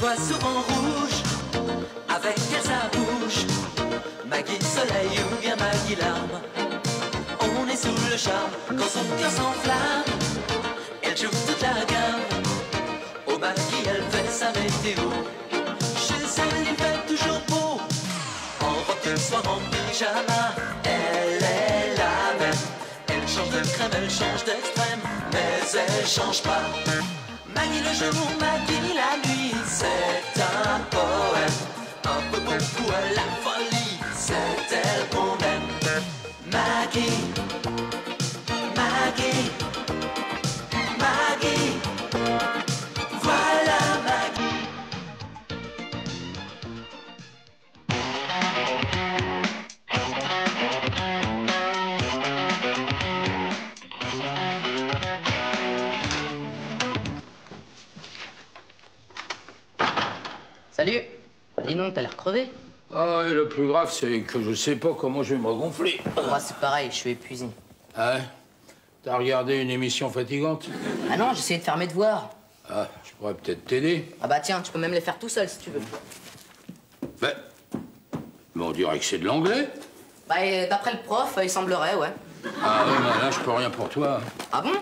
vois souvent rouge, avec elle sa bouche. Maggie soleil ou bien Maggie larme, on est sous le charme quand son cœur s'enflamme. Elle joue toute la gamme, au Maggie elle fait sa météo. Chez elle il fait toujours beau, en robe le soir en pyjama. Elle est la même, elle change de crème, elle change d'extrême, mais elle change pas. Maggie le jour, Maggie la nuit, c'est un poème, un peu beaucoup à la folie, c'est elle qu'on aime. Maggie, Maggie, Maggie, voilà Maggie. Salut. Dis donc, t'as l'air crevé. Ah, et le plus grave, c'est que je sais pas comment je vais me regonfler. Moi, c'est pareil, je suis épuisé. Ah ouais? T'as regardé une émission fatigante? Ah non, j'essayais de faire mes devoirs. Ah, je pourrais peut-être t'aider. Ah bah tiens, tu peux même les faire tout seul si tu veux. Ben, mais on dirait que c'est de l'anglais. Bah, d'après le prof, il semblerait, ouais. Ah ouais, mais là, je peux rien pour toi. Ah bon?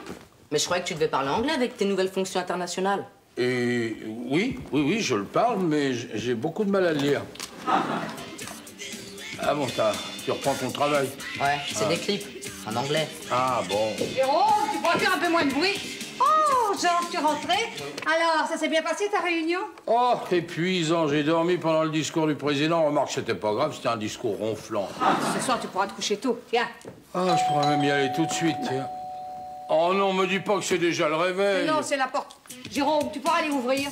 Mais je croyais que tu devais parler anglais avec tes nouvelles fonctions internationales. Et oui, je le parle, mais j'ai beaucoup de mal à le lire. Ah bon, tu reprends ton travail? Ouais, c'est des clips, en anglais. Ah bon. Jérôme, tu pourrais faire un peu moins de bruit? Oh, Georges, tu es rentré? Alors, ça s'est bien passé ta réunion? Oh, épuisant, j'ai dormi pendant le discours du président. Remarque, c'était pas grave, c'était un discours ronflant. Ce soir, tu pourras te coucher tôt. Tiens. Ah, je pourrais même y aller tout de suite, tiens. Oh non, me dis pas que c'est déjà le réveil. Non, c'est la porte. Jérôme, tu pourras aller ouvrir.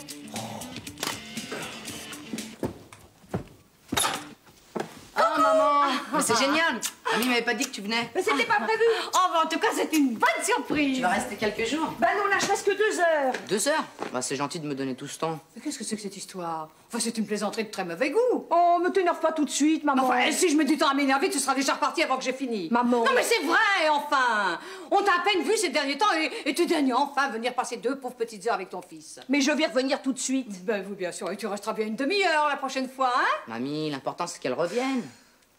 Oh, maman! Mais c'est génial! Mamie m'avait pas dit que tu venais. Mais c'était pas prévu. Oh, mais en tout cas, c'est une bonne surprise. Tu vas rester quelques jours. Ben non, là, je reste que 2 heures. 2 heures? Bah, c'est gentil de me donner tout ce temps. Mais qu'est-ce que c'est que cette histoire? Enfin, c'est une plaisanterie de très mauvais goût. Oh, me t'énerve pas tout de suite, maman. Enfin, si je mets du temps à m'énerver, tu seras déjà reparti avant que j'ai fini. Maman. Non, mais c'est vrai, enfin. On t'a à peine vu ces derniers temps et tu daignes enfin venir passer 2 pauvres petites heures avec ton fils. Mais je vais revenir tout de suite. Ben oui, bien sûr, et tu resteras bien une demi-heure la prochaine fois, hein? Mamie, l'important, c'est qu'elle revienne.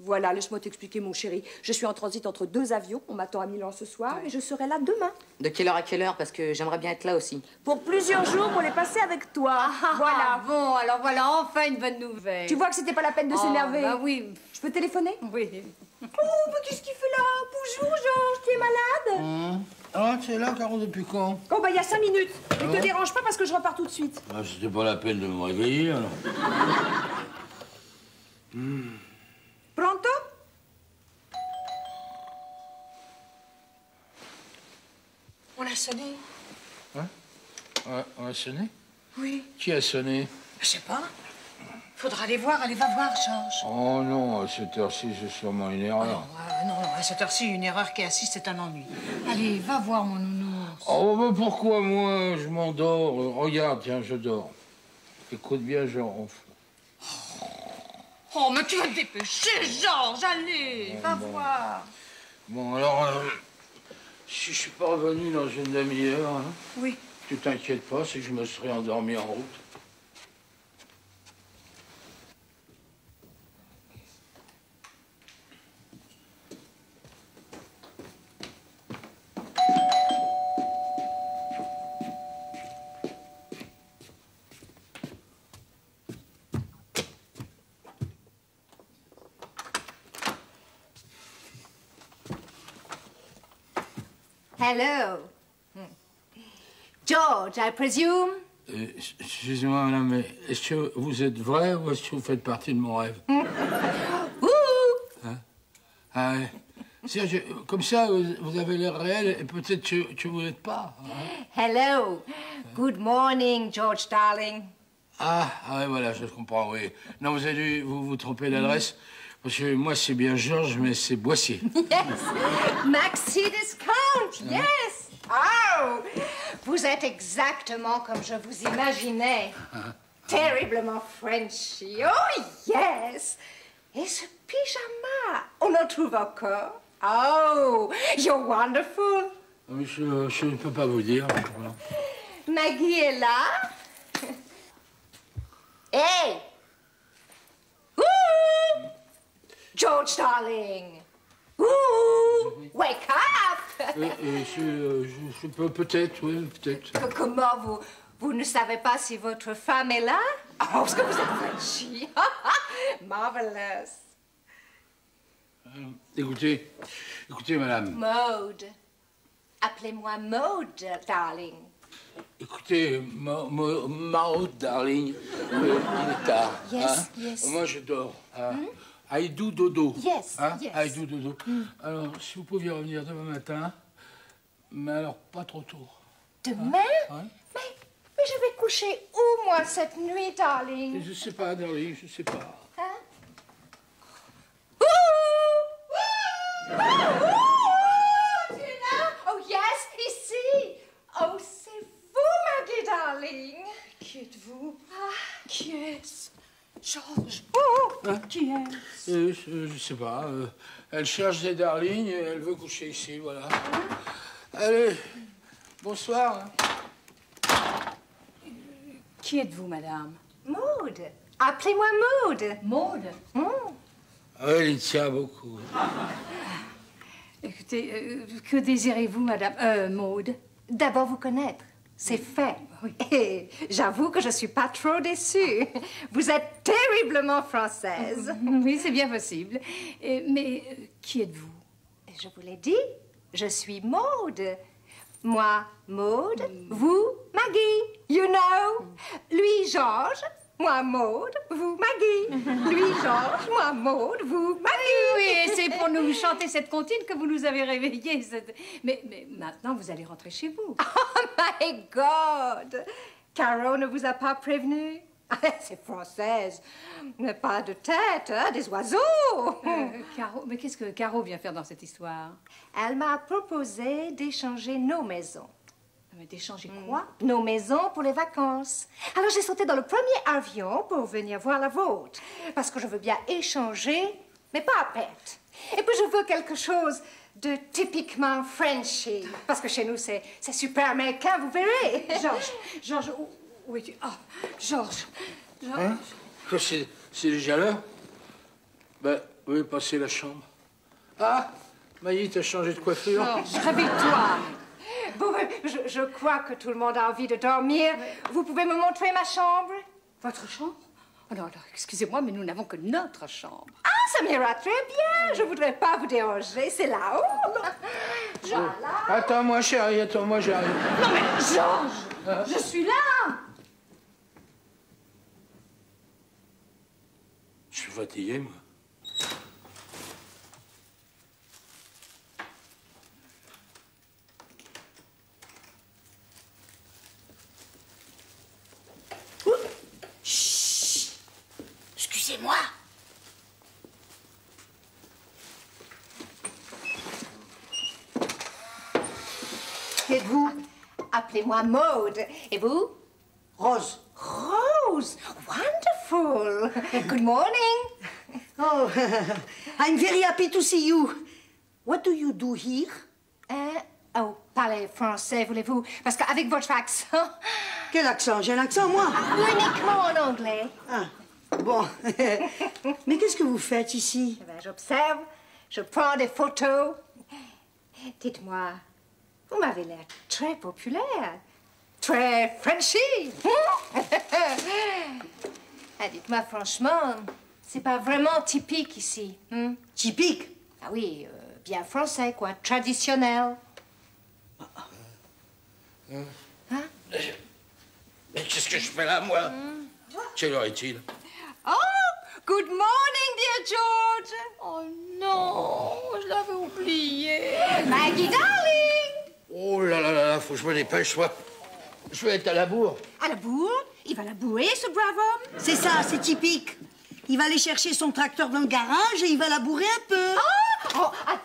Voilà, laisse-moi t'expliquer, mon chéri. Je suis en transit entre 2 avions. On m'attend à Milan ce soir et je serai là demain. De quelle heure à quelle heure? Parce que j'aimerais bien être là aussi. Pour plusieurs jours pour les passer avec toi. Voilà. Bon, alors voilà, enfin une bonne nouvelle. Tu vois que c'était pas la peine de s'énerver. Bah oui. Je peux téléphoner? Oui. Oh, mais qu'est-ce qu'il fait là? Bonjour, Georges, tu es malade? Ah, tu es là, Caro, depuis quand? Oh, bah, il y a 5 minutes. Ne te dérange pas parce que je repars tout de suite. Ah, c'était pas la peine de me réveiller, alors. Pronto? On a sonné. Hein? Ouais, on a sonné? Oui. Qui a sonné? Je sais pas. Faudra aller voir, allez, va voir, Georges. Oh non, à cette heure-ci, c'est sûrement une erreur. Non, à cette heure-ci, une erreur qui assiste, c'est un ennui. Allez, va voir, mon nounours. Oh, mais pourquoi moi? Je m'endors. Regarde, tiens, je dors. Écoute bien, je ronfle. Oh, mais tu vas te dépêcher, Georges, allez, va voir. Bon, alors, si je suis pas revenu dans une demi-heure, hein, Oui. tu t'inquiètes pas, c'est que je me serais endormi en route. Hello. George, I presume? Excusez-moi, madame, mais est-ce que vous êtes vrai ou est-ce que vous faites partie de mon rêve? Hein? Ah ouais. Comme ça, vous avez l'air réel et peut-être que vous n'êtes pas. Hein? Hello. Good morning, George, darling. Ah ouais, voilà, je comprends, oui. Non, vous avez dû vous tromper d'adresse. Parce que moi, c'est bien Georges, mais c'est Boissier. Yes. Maxi Discount, yes. Oh, vous êtes exactement comme je vous imaginais. Terriblement Frenchy. Oh, yes. Et ce pyjama, on en trouve encore. Oh, you're wonderful. Je ne peux pas vous dire. Voilà. Maggie est là. Hey! Ooh! George, darling! Ooh! Wake up! Je peux peut-être, oui, peut-être. Comment vous ne savez pas si votre femme est là? Oh, parce que vous êtes Frenchy. Marvelous. Écoutez, madame. Maude. Appelez-moi Maude, darling. Écoutez, Maud, darling, il est tard. Yes, yes. Moi, je dors. I do dodo. Yes, yes. I do dodo. Alors, si vous pouviez revenir demain matin, mais alors pas trop tôt. Demain? Ouais. Mais je vais coucher où, moi, cette nuit, darling? Je sais pas, darling, je sais pas. Hein? Ouh! Tu es là? Oh, yes, ici. Oh, c'est vous, Maggie, darling. Qui êtes-vous? Qui est-ce? Georges. Qui est-ce? Je sais pas. Elle cherche des darlings et elle veut coucher ici, voilà. Allez, bonsoir. Qui êtes-vous, madame? Maude. Appelez-moi Maude. Maude. Elle y tient beaucoup. Écoutez, que désirez-vous, madame Maude? D'abord vous connaître. C'est fait. Oui. Et j'avoue que je suis pas trop déçue. Vous êtes terriblement française. Oui, c'est bien possible. Mais qui êtes-vous? Je vous l'ai dit, je suis Maude. Moi, Maude, vous, Maggie, you know. Lui, Georges, moi, Maude, vous, Maggie. Lui, Georges, moi, Maude, vous, Maggie. Oui, et c'est pour nous chanter cette comptine que vous nous avez réveillés. Mais maintenant, vous allez rentrer chez vous. Oh, my God! Caro ne vous a pas prévenu? C'est française. Mais pas de tête, hein, des oiseaux. Caro, mais qu'est-ce que Caro vient faire dans cette histoire? Elle m'a proposé d'échanger nos maisons. Mais d'échanger quoi? Nos maisons pour les vacances. Alors j'ai sauté dans le premier avion pour venir voir la vôtre. Parce que je veux bien échanger, mais pas à perte. Et puis je veux quelque chose de typiquement Frenchy. Parce que chez nous, c'est super américain, vous verrez. Georges, où es-tu? Ah, Georges. Hein? C'est déjà l'heure? Ben, oui, passez la chambre. Ah, Maï, t'as changé de coiffure? Réveille-toi. Bon, je crois que tout le monde a envie de dormir. Vous pouvez me montrer ma chambre? Votre chambre? Oh non, excusez-moi, mais nous n'avons que notre chambre. Ah, ça m'ira très bien. Je voudrais pas vous déranger. C'est là-haut. Là. Attends-moi, chérie, attends-moi, j'arrive. Non mais, Georges, je suis là. Je suis fatigué, moi. Excusez-moi. Qui êtes-vous? Appelez-moi Maude. Et vous? Rose. Rose. Wonderful. Good morning. Oh, I'm very happy to see you. What do you do here? Oh, parlez français, voulez-vous? Parce qu'avec votre accent... Quel accent? J'ai un accent, moi? Uniquement en anglais. Ah, bon. Mais qu'est-ce que vous faites ici? Eh ben, j'observe, je prends des photos. Dites-moi, vous m'avez l'air très populaire, très Frenchy. Dites-moi franchement, c'est pas vraiment typique ici. Typique? Ah oui, bien français, quoi, traditionnel. Hein? Mais qu'est-ce que je fais là, moi? Quelle heure est-il? Oh, good morning, dear George. Oh non, je l'avais oublié. Maggie, darling. Oh là là là, faut que je me dépêche, moi. Je vais être à la bourre. À la bourre? Il va labourer, ce brave homme? C'est ça, c'est typique. Il va aller chercher son tracteur dans le garage et il va labourer un peu.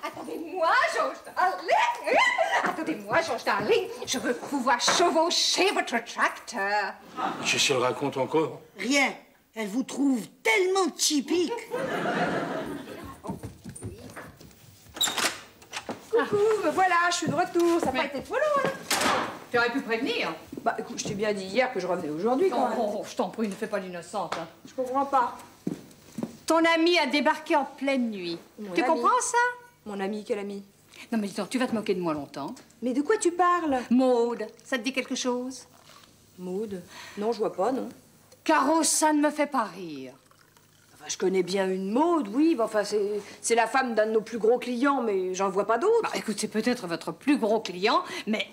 Attendez-moi, George Darling. Attendez-moi, George Darling. Je veux pouvoir chevaucher votre tracteur. Qu'est-ce qu'elle raconte encore? Rien. Elle vous trouve tellement typique. Coucou, me voilà, je suis de retour. Ça n'a pas été trop long, hein? Tu aurais pu prévenir. Bah écoute, je t'ai bien dit hier que je revenais aujourd'hui quand même. Oh, je t'en prie, ne fais pas l'innocente. Hein. Je comprends pas. Ton ami a débarqué en pleine nuit. Tu comprends ça? Mon ami, quel ami? Non mais dis donc, tu vas te moquer de moi longtemps. Mais de quoi tu parles? Maude, ça te dit quelque chose? Maude? Non, je vois pas, non. Caro, ça ne me fait pas rire. Enfin, je connais bien une Maude, oui. Enfin, c'est la femme d'un de nos plus gros clients, mais j'en vois pas d'autres. Bah, écoute, c'est peut-être votre plus gros client, mais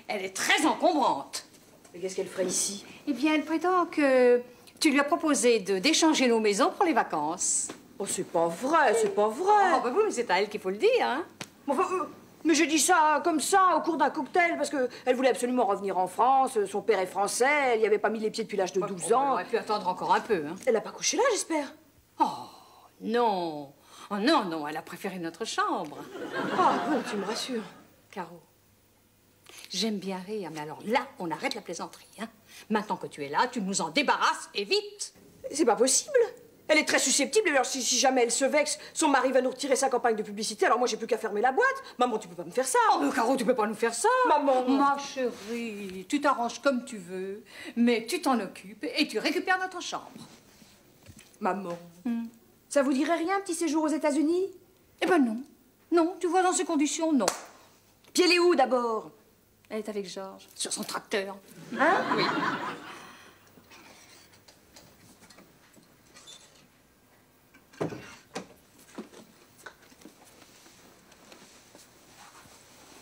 elle est très encombrante. Mais qu'est-ce qu'elle ferait ici? Eh bien, elle prétend que tu lui as proposé d'échanger nos maisons pour les vacances. Oh, c'est pas vrai, c'est pas vrai. Oh, bah oui, mais c'est à elle qu'il faut le dire, hein. Enfin, mais j'ai dit ça comme ça, au cours d'un cocktail, parce qu'elle voulait absolument revenir en France. Son père est français, elle n'y avait pas mis les pieds depuis l'âge de 12 ans. On aurait pu attendre encore un peu, hein. Elle n'a pas couché là, j'espère. Oh, non. Oh, non, non, elle a préféré notre chambre. Ah, bon, tu me rassures. Caro, j'aime bien rire, mais alors là, on arrête la plaisanterie, hein. Maintenant que tu es là, tu nous en débarrasses, et vite. C'est pas possible. Elle est très susceptible, alors si jamais elle se vexe, son mari va nous retirer sa campagne de publicité, alors moi j'ai plus qu'à fermer la boîte. Maman, tu peux pas me faire ça. Oh, mais Caro, tu peux pas nous faire ça. Maman. Ma chérie, tu t'arranges comme tu veux, mais tu t'en occupes et tu récupères notre chambre. Maman. Ça vous dirait rien, un petit séjour aux États-Unis? Eh ben non. Non, tu vois, dans ces conditions, non. Puis elle est où d'abord? Elle est avec Georges, sur son tracteur. Hein? Oui.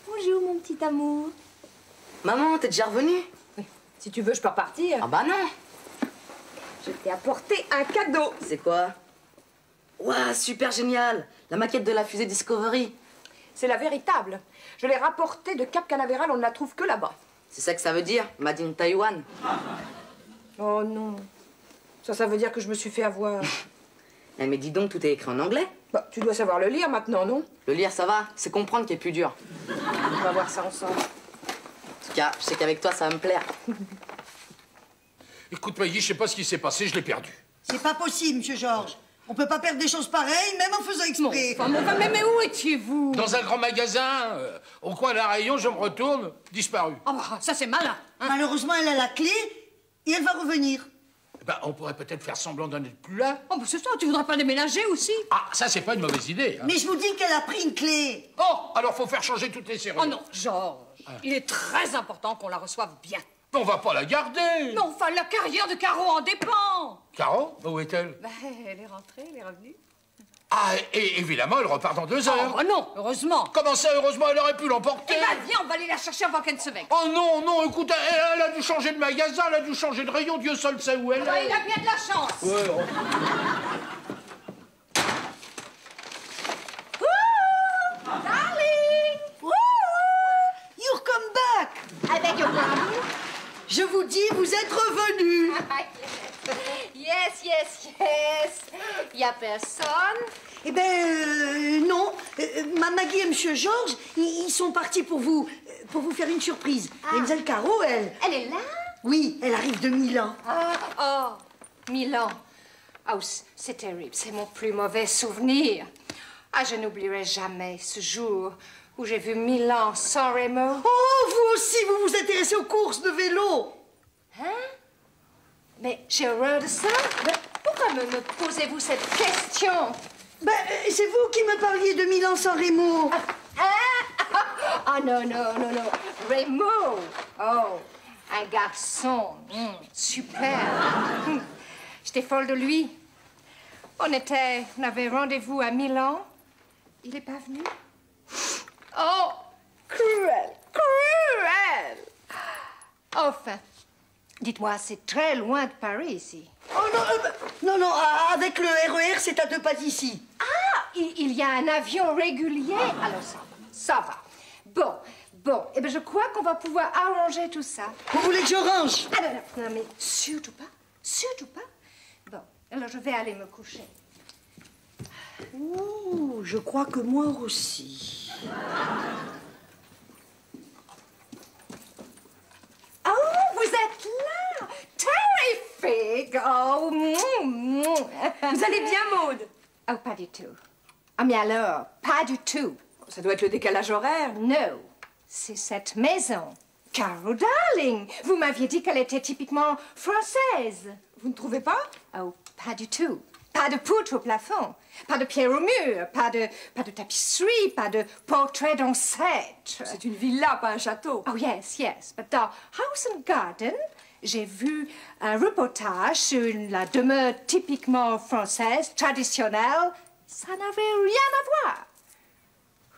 Bonjour, mon petit amour. Maman, t'es déjà revenue? Oui. Si tu veux, je peux repartir. Ah bah non. Je t'ai apporté un cadeau. C'est quoi? Ouah, super génial. La maquette de la fusée Discovery. C'est la véritable. Je l'ai rapportée de Cap Canaveral, on ne la trouve que là-bas. C'est ça que ça veut dire? Made in Taïwan. Oh non. Ça veut dire que je me suis fait avoir. Eh, mais dis donc, tout est écrit en anglais. Bah, tu dois savoir le lire maintenant, non? Le lire, ça va. C'est comprendre qui est plus dur. On va voir ça ensemble. En tout cas, je sais qu'avec toi, ça va me plaire. Écoute, Maggie, je sais pas ce qui s'est passé, je l'ai perdu. C'est pas possible, monsieur Georges. On peut pas perdre des choses pareilles, même en faisant exprès. Mais où étiez-vous? Dans un grand magasin, au coin d'un rayon, je me retourne, disparu. Ah bah, ça c'est malin. Hein. Malheureusement, elle a la clé et elle va revenir. Ben, on pourrait peut-être faire semblant d'en être plus là. Oh, bah c'est ça, tu voudrais pas déménager aussi? Ah, ça, c'est pas une mauvaise idée. Hein. Mais je vous dis qu'elle a pris une clé. Oh, alors faut faire changer toutes les serrures. Oh non, Georges, il est très important qu'on la reçove bien. On va pas la garder. Non, enfin, la carrière de Caro en dépend. Caro, où est-elle? Ben, elle est rentrée, elle est revenue. Ah, et évidemment, elle repart dans 2 Oh, heures. bah non, heureusement. Comment ça, heureusement, elle aurait pu l'emporter? Eh ben, viens, on va aller la chercher avant qu'elle ne se vexe. Oh non, non, écoute, elle a dû changer de magasin, elle a dû changer de rayon, Dieu seul sait où elle Bah, est. il a bien de la chance. Ouais, oh. Darling! You come back. I beg your pardon? Je vous dis, vous êtes revenus. Yes, yes, yes. Y a personne? Eh ben, non. Maggie et monsieur Georges, ils sont partis pour vous faire une surprise. Mademoiselle Caro, elle... Elle est là? Oui, elle arrive de Milan. Ah, oh, Milan. Oh, c'est terrible, c'est mon plus mauvais souvenir. Ah, je n'oublierai jamais ce jour où j'ai vu Milan sans Remo. Oh, vous aussi, vous vous intéressez aux courses de vélo. Hein? Mais j'ai horreur de ça. Mais pourquoi me posez-vous cette question? Ben, c'est vous qui me parliez de Milan sans Remo. Ah non, non, non, non. Remo. Oh, un garçon. Super. J'étais folle de lui. On avait rendez-vous à Milan. Il n'est pas venu. Oh, cruel, cruel. Enfin, dites-moi, c'est très loin de Paris ici. Oh non, non, avec le RER, c'est à 2 pas d'ici. Ah, il y a un avion régulier. Alors ça va. Bon, eh bien je crois qu'on va pouvoir arranger tout ça. Vous voulez que je range? Ah non, mais surtout pas. Bon, alors je vais aller me coucher. Ouh, je crois que moi aussi. Oh, vous êtes là! Terrific! Oh, Vous allez bien, Maude? Oh, pas du tout. Ah, mais alors, pas du tout. Ça doit être le décalage horaire. No, c'est cette maison. Carol Darling, vous m'aviez dit qu'elle était typiquement française. Vous ne trouvez pas? Oh, pas du tout. Pas de poutre au plafond, pas de pierre au mur, pas de tapisserie, pas de portrait d'ancêtre. C'est une villa, pas un château. Oh, yes, yes. But dans House and Garden, j'ai vu un reportage sur la demeure typiquement française, traditionnelle. Ça n'avait rien à voir.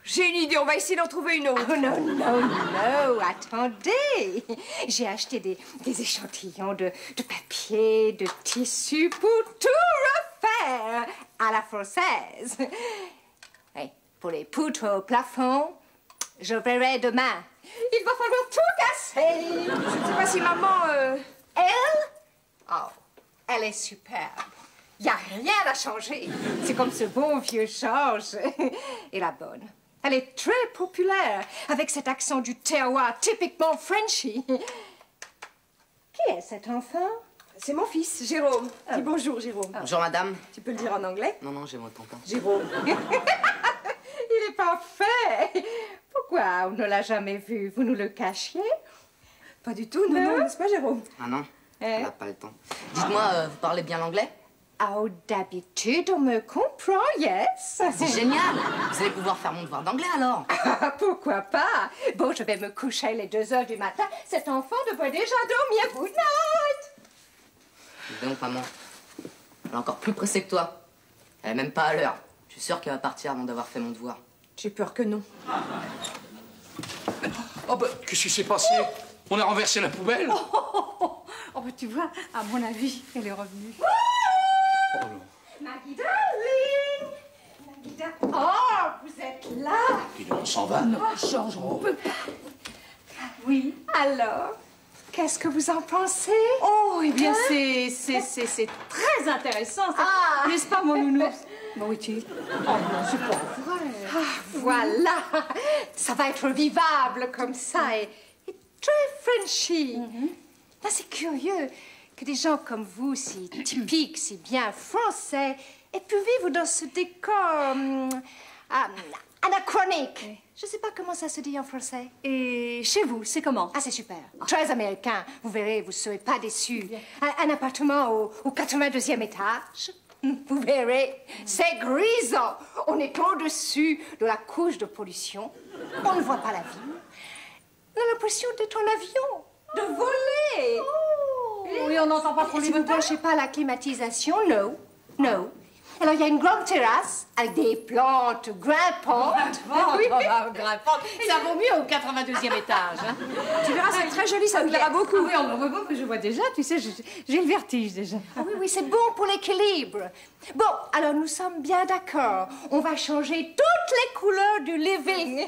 J'ai une idée, on va essayer d'en trouver une autre. Oh non, non, non, attendez. J'ai acheté des échantillons de papier, de tissu pour tout refaire à la française. Et pour les poutres au plafond, je verrai demain. Il va falloir tout casser. Je ne sais pas si maman... Elle? Oh, elle est superbe. Il n'y a rien à changer. C'est comme ce bon vieux Georges. Et la bonne. Elle est très populaire, avec cet accent du terroir typiquement Frenchy. Qui est cet enfant? C'est mon fils, Jérôme. Dis bonjour, Jérôme. Bonjour, madame. Tu peux le dire en anglais? Non, non, j'ai mon tonton. Jérôme. Il est parfait. Pourquoi on ne l'a jamais vu? Vous nous le cachiez? Pas du tout, non, n'est-ce pas, Jérôme? Ah non, elle n'a pas le temps. Dites-moi, vous parlez bien l'anglais? Oh, d'habitude, on me comprend, yes. C'est génial. Vous allez pouvoir faire mon devoir d'anglais, alors. Pourquoi pas? Bon, je vais me coucher les 2 heures du matin. Cet enfant devrait déjà dormir. Good night. Dis donc, maman. Elle est encore plus pressée que toi. Elle est même pas à l'heure. Je suis sûre qu'elle va partir avant d'avoir fait mon devoir. J'ai peur que non. Oh, bah, qu'est-ce qui s'est passé? On a renversé la poubelle? Oh, bah, tu vois, à mon avis, elle est revenue. Oh, non. Maggie darling. Maggie darling. Oh, vous êtes là. Dis donc, on s'en va? Non, Georges, on peut pas. Oui. Alors, qu'est-ce que vous en pensez? Oh, eh bien, c'est très intéressant, ça. Ah. N'est-ce pas, mon nounours? Bon, oui, tu... Oh, non, c'est pas vrai. Voilà. Ça va être vivable comme ça et très Frenchy. Ah, c'est curieux que des gens comme vous, si typiques, si bien français, aient pu vivre dans ce décor anachronique. Je ne sais pas comment ça se dit en français. Et chez vous, c'est comment? Ah, c'est super. Très américain. Vous verrez, vous ne serez pas déçus. Un appartement au 82e étage. Vous verrez, c'est grisant. On est au-dessus de la couche de pollution. On ne voit pas la ville. On a l'impression d'être en avion, de voler. Oui, on n'entend pas trop les Si vous ne moteurs. branchez pas la climatisation, non, non. Alors, il y a une grande terrasse avec des plantes grimpantes. Oui. Grimpante. Ça vaut mieux au 82e étage. Hein. Tu verras, c'est très joli, ça te plaira beaucoup. Ah oui, je vois déjà, tu sais, j'ai le vertige déjà. Ah oui, oui, c'est bon pour l'équilibre. Bon, alors nous sommes bien d'accord. On va changer toutes les couleurs du living.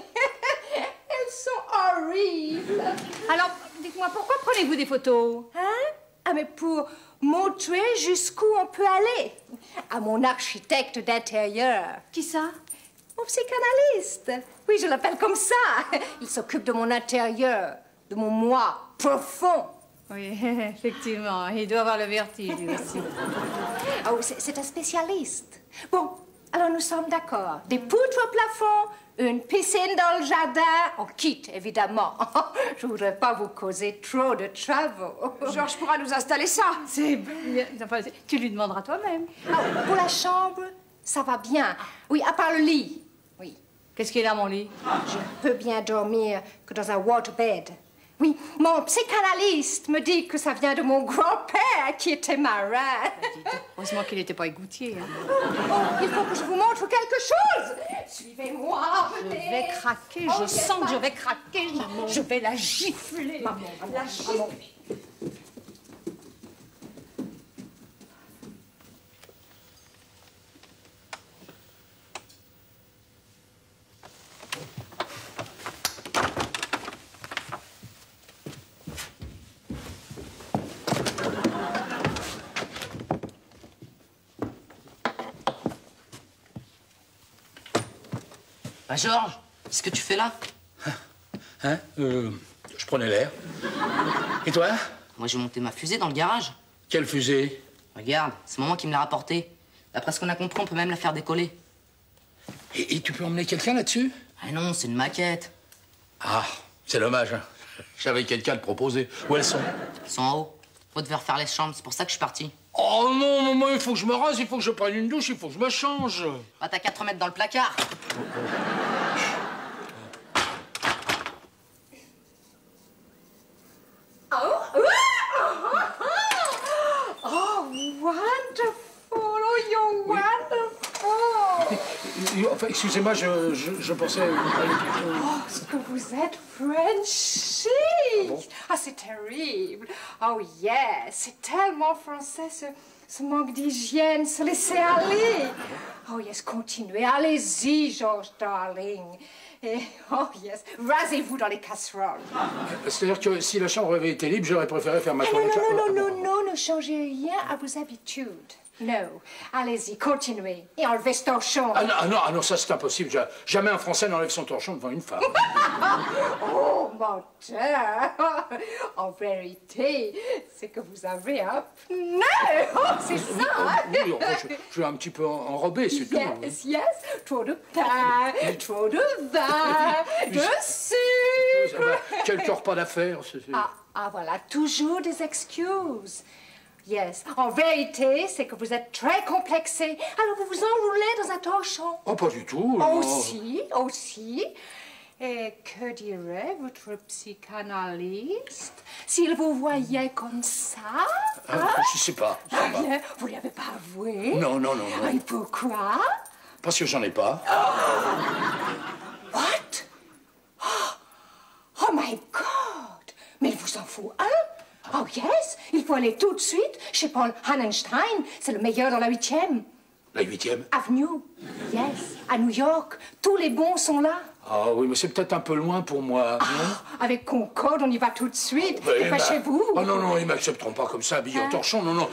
Elles sont horribles. Alors, dites-moi, pourquoi prenez-vous des photos? Hein? Ah, mais pour montrer jusqu'où on peut aller. À mon architecte d'intérieur. Qui ça? Mon psychanalyste. Oui, je l'appelle comme ça. Il s'occupe de mon intérieur, de mon moi profond. Oui, effectivement, il doit avoir le vertige, lui aussi. Oh, c'est un spécialiste. Bon, alors nous sommes d'accord. Des poutres au plafond, une piscine dans le jardin. On quitte, évidemment. Je voudrais pas vous causer trop de travaux. Georges pourra nous installer ça. C'est bien. Enfin, tu lui demanderas toi-même. Ah, pour la chambre, ça va bien. Oui, à part le lit. Oui. Qu'est-ce qu'il y a dans mon lit? Je ne peux bien dormir que dans un waterbed. Oui, mon psychanalyste me dit que ça vient de mon grand-père qui était marin. Heureusement qu'il n'était pas égoutier. Hein. Oh, il faut que je vous montre quelque chose. Suivez-moi, Je venez. vais craquer, je sens que je vais craquer. Je vais la gifler. La gifler. Bah, Georges, qu'est-ce que tu fais là? Hein? Je prenais l'air. Et toi? Moi, j'ai monté ma fusée dans le garage. Quelle fusée? Regarde, c'est maman qui me l'a rapportée. D'après ce qu'on a compris, on peut même la faire décoller. Et tu peux emmener quelqu'un là-dessus? Ah non, c'est une maquette. Ah, c'est dommage. Hein. J'avais quelqu'un de proposer. Où elles sont? Ils sont en haut. Vous devez refaire les chambres, c'est pour ça que je suis parti. Oh non, moi, il faut que je me rase, il faut que je prenne une douche, il faut que je me change. Bah, t'as qu'à te remettre dans le placard. Oh, wonderful! Oh, you're wonderful! Enfin, excusez-moi, je pensais... Oh, ce que vous êtes Frenchy! Ah, c'est terrible! Oh, yes! C'est tellement français, ce manque d'hygiène, se laisser aller! Oh, yes, continuez, allez-y, George Darling! Et, oh, yes, rasez-vous dans les casseroles! C'est-à-dire que si la chambre avait été libre, j'aurais préféré faire ma Non, toilette... non, ne changez rien à vos habitudes. Non, allez-y, continuez. Et enlevez ce torchon. Ah non, ça c'est impossible. Jamais un Français n'enlève son torchon devant une femme. Oh, menteur! En vérité, c'est que vous avez un pneu! Oh, c'est ça, hein? Oui, enfin, je suis un petit peu enrobé, c'est tout. Yes, trop de pain, trop de vin, de sucre! Quel repas d'affaires. Ah, voilà, toujours des excuses. Yes, en vérité, c'est que vous êtes très complexé. Alors vous vous enroulez dans un torchon. Oh, pas du tout. Aussi. Et que dirait votre psychanalyste s'il vous voyait comme ça? Je sais pas. Bien, vous ne l'avez pas avoué? Non. Et pourquoi? Parce que j'en ai pas. What? Oh my God! Mais il vous en faut un? Oh yes, il faut aller tout de suite chez Paul Hannenstein. C'est le meilleur dans la 8e. La 8e? Avenue. Yes, à New York. Tous les bons sont là. Ah oui, mais c'est peut-être un peu loin pour moi. Avec Concorde, on y va tout de suite. Et pas chez vous. Oh non, ils m'accepteront pas comme ça, habillé en torchon. Non,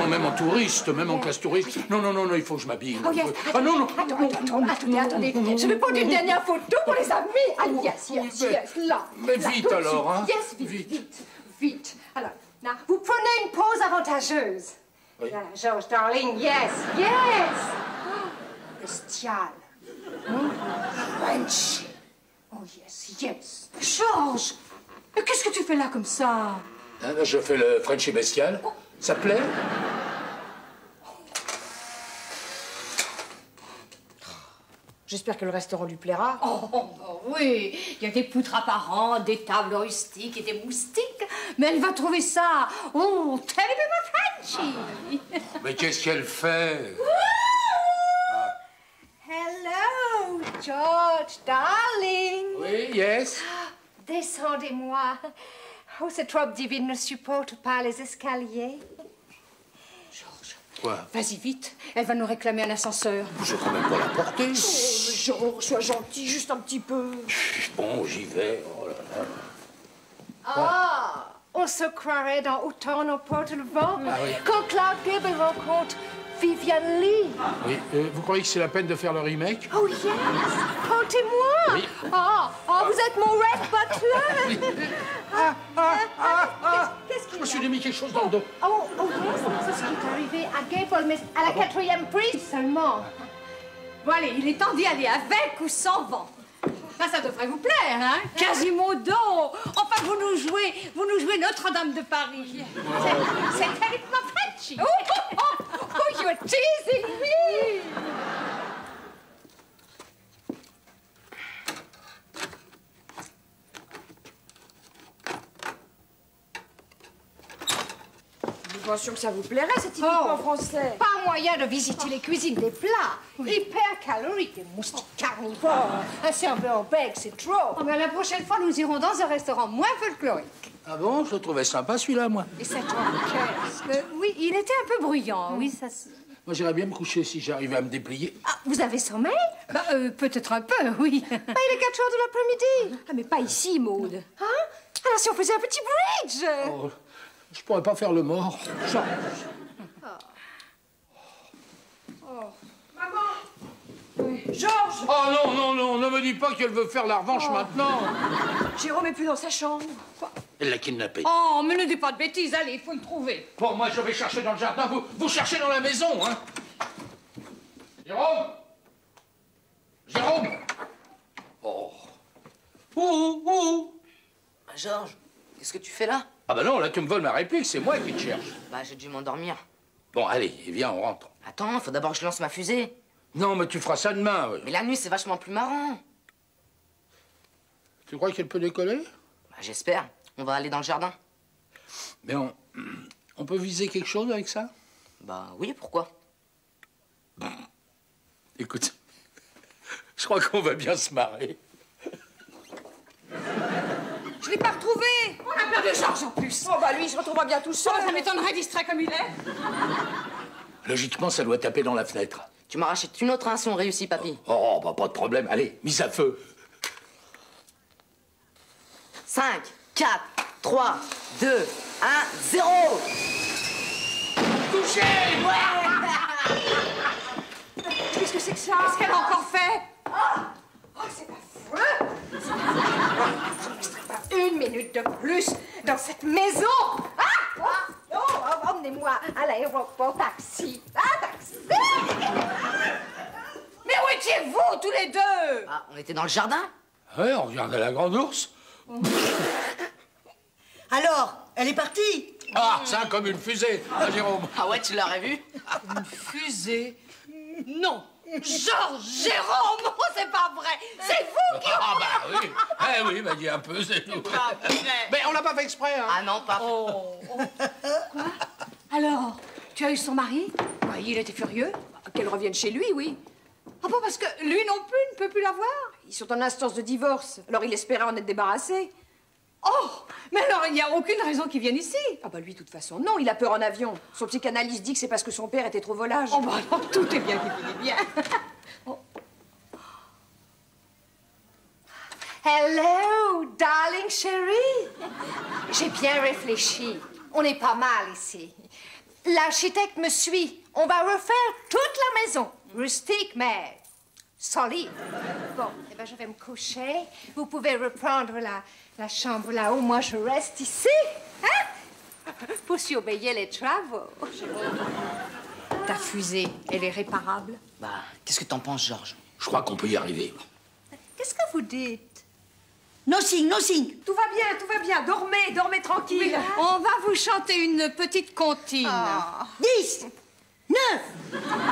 même en touriste, même en classe touriste. Non, il faut que je m'habille. Oh yes. Non. Attendez. Je vais prendre une dernière photo pour les amis. Ah, yes. Là. Mais là, vite tout de alors, suite. hein. Yes, vite. Alors, là, vous prenez une pause avantageuse. Oui. Là, George Darling, yes. Bestial. Frenchy. Oh, yes. Georges, mais qu'est-ce que tu fais là comme ça? Je fais le Frenchy bestial. Ça te plaît? J'espère que le restaurant lui plaira. Oh, oui, il y a des poutres apparentes, des tables rustiques et des moustiques, mais elle va trouver ça, terriblement Frenchy. Mais qu'est-ce qu'elle fait? Hello, George Darling. Oui, yes. Descendez-moi. Oh, cette robe divine ne supporte pas les escaliers. Georges, Quoi? vas-y vite, elle va nous réclamer un ascenseur. Je vais quand même pas la porter. Mais Georges, sois gentil, juste un petit peu. Bon, j'y vais. Oh là là. Ah, on se croirait dans Autant n'emporte le vent quand Clark Gable rencontre Vivian Lee. Oui, vous croyez que c'est la peine de faire le remake? Oh yes, comptez-moi. Oui. Vous êtes mon Red Butler. Qu'est-ce Je qu'il me y suis a? mis quelque chose dans le dos. Oh yes, c'est ce qui est arrivé à Gable, mais à la 4e prise seulement. Bon allez, il est temps d'y aller, avec ou sans vent. Ça devrait vous plaire, hein? Quasimodo! Enfin, vous nous jouez Notre-Dame de Paris. C'est terriblement Frenchy. Oh, you're teasing me. Je suis pas sûre que ça vous plairait, c'est typiquement français. Pas moyen de visiter les cuisines des plats. Hyper caloriques, des moustiques carnivores. Un serveur en bec, c'est trop. Oh, mais la prochaine fois, nous irons dans un restaurant moins folklorique. Ah bon? Je le trouvais sympa, celui-là, moi. Et cet orchestre. Oui, il était un peu bruyant, oui, ça se... Moi, j'irais bien me coucher si j'arrivais à me déplier. Ah, vous avez sommeil? Peut-être un peu, oui. Il est 4 heures de l'après-midi. Ah, mais pas ici, Maude. Hein? Alors si on faisait un petit bridge? Oh, je pourrais pas faire le mort. Georges! Oh non, ne me dis pas qu'elle veut faire la revanche maintenant. Jérôme est plus dans sa chambre. Elle l'a kidnappé. Oh, mais ne dis pas de bêtises, allez, il faut le trouver. Bon, moi, je vais chercher dans le jardin. Vous cherchez dans la maison, hein? Jérôme! Oh. Ouh. Georges, qu'est-ce que tu fais là? Ah bah non, là tu me voles ma réplique, c'est moi qui te cherche. Bah, j'ai dû m'endormir. Bon, allez, viens, on rentre. Attends, faut d'abord que je lance ma fusée. Non, mais tu feras ça demain. Ouais. Mais la nuit, c'est vachement plus marrant. Tu crois qu'elle peut décoller? Bah, j'espère. On va aller dans le jardin. Mais on peut viser quelque chose avec ça? Bah oui, pourquoi? Écoute, je crois qu'on va bien se marrer. Je l'ai pas retrouvé. On a perdu Georges en plus. Oh bah lui, il se retrouvera bien tout seul. Oh, ça m'étonnerait, distrait comme il est. Logiquement, ça doit taper dans la fenêtre. Tu m'en rachètes une autre, hein, si on réussit, papy. Oh, bah pas de problème. Allez, mise à feu. 5, 4, 3, 2, 1, 0. Touché! Qu'est-ce que c'est que ça? Qu'est-ce qu'elle a encore fait? Oh, c'est affreux! Je ne resterai pas une minute de plus dans cette maison! Ah! Oh, emmenez-moi à l'aéroport, taxi! Ah, taxi! Mais où étiez-vous, tous les deux? Ah, on était dans le jardin? Ouais, on regarde la grande ours. Alors, elle est partie? Ah, ça comme une fusée. Ah, Jérôme. Ah ouais, tu l'aurais vu? Une fusée? Non. Georges, Jérôme, oh, c'est pas vrai. C'est vous qui... Ah bah oui. Eh oui, bah dis un peu, c'est tout. Mais on l'a pas fait exprès, hein. Ah non, pas. Quoi? Alors, tu as eu son mari? Bah, il était furieux. Qu'elle revienne chez lui, oui. Ah bon, parce que lui non plus ne peut plus la voir? Ils sont en instance de divorce. Alors il espérait en être débarrassé. Oh, mais alors il n'y a aucune raison qu'il vienne ici. Ah bah lui, de toute façon, non, il a peur en avion. Son psychanalyste dit que c'est parce que son père était trop volage. Oh bah alors tout est bien qui finit bien. Hello, darling chérie. J'ai bien réfléchi. On est pas mal ici. L'architecte me suit. On va refaire toute la maison. Rustique, mais solide. Bon, eh ben, je vais me coucher. Vous pouvez reprendre la chambre là-haut. Moi, je reste ici. Hein? Pour surveiller les travaux. Ta fusée, elle est réparable. Bah, qu'est-ce que t'en penses, Georges? Je crois qu'on peut y arriver. Qu'est-ce que vous dites? Nothing, nothing. Tout va bien, tout va bien. Dormez, dormez tranquille. On va vous chanter une petite comptine. 10, 9,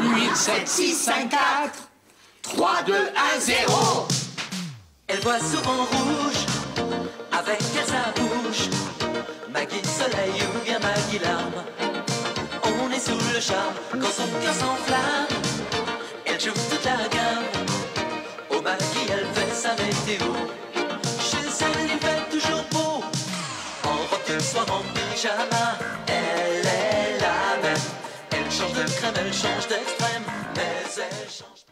8, 7, 6, 5, 4, 3, 2, 1, 0. Elle voit souvent rouge, avec elle sa bouche. Maggie soleil ou bien Maggie larme. On est sous le charme quand son cœur s'enflamme. Elle joue toute la gamme. Au Maggie, elle fait sa météo. Chez elle, il fait toujours beau. En robe de soir, en pyjama. Elle est la même. Elle change de crème, elle change d'extrême. Mais elle change pas.